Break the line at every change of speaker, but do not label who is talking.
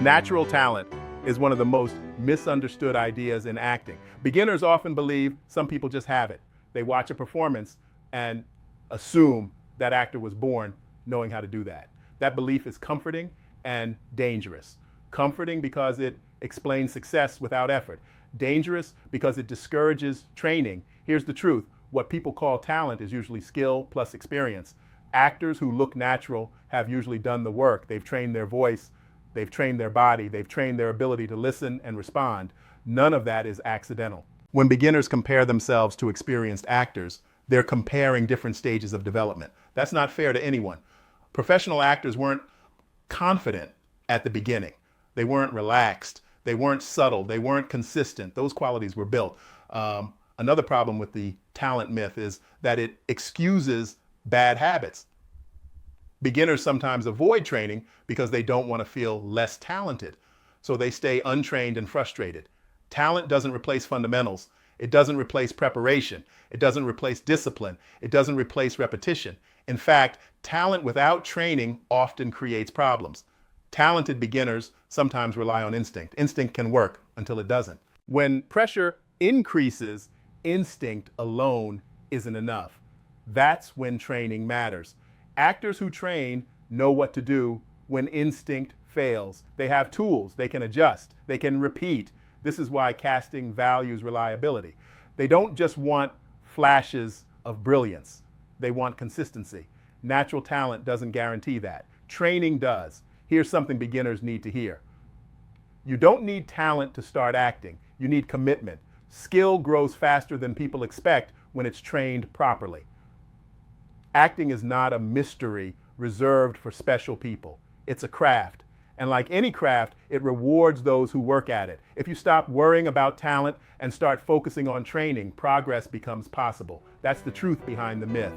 Natural talent is one of the most misunderstood ideas in acting. Beginners often believe some people just have it. They watch a performance and assume that actor was born knowing how to do that. That belief is comforting and dangerous. Comforting because it explains success without effort. Dangerous because it discourages training. Here's the truth. What people call talent is usually skill plus experience. Actors who look natural have usually done the work. They've trained their voice, they've trained their body, they've trained their ability to listen and respond. None of that is accidental. When beginners compare themselves to experienced actors, they're comparing different stages of development. That's not fair to anyone. Professional actors weren't confident at the beginning. They weren't relaxed. They weren't subtle. They weren't consistent. Those qualities were built. Another problem with the talent myth is that it excuses bad habits. Beginners sometimes avoid training because they don't want to feel less talented. So they stay untrained and frustrated. Talent doesn't replace fundamentals. It doesn't replace preparation. It doesn't replace discipline. It doesn't replace repetition. In fact, talent without training often creates problems. Talented beginners sometimes rely on instinct. Instinct can work until it doesn't. When pressure increases, instinct alone isn't enough. That's when training matters. Actors who train know what to do when instinct fails. They have tools, they can adjust, they can repeat. This is why casting values reliability. They don't just want flashes of brilliance, they want consistency. Natural talent doesn't guarantee that. Training does. Here's something beginners need to hear. You don't need talent to start acting. You need commitment. Skill grows faster than people expect when it's trained properly. Acting is not a mystery reserved for special people. It's a craft. And like any craft, it rewards those who work at it. If you stop worrying about talent and start focusing on training, progress becomes possible. That's the truth behind the myth.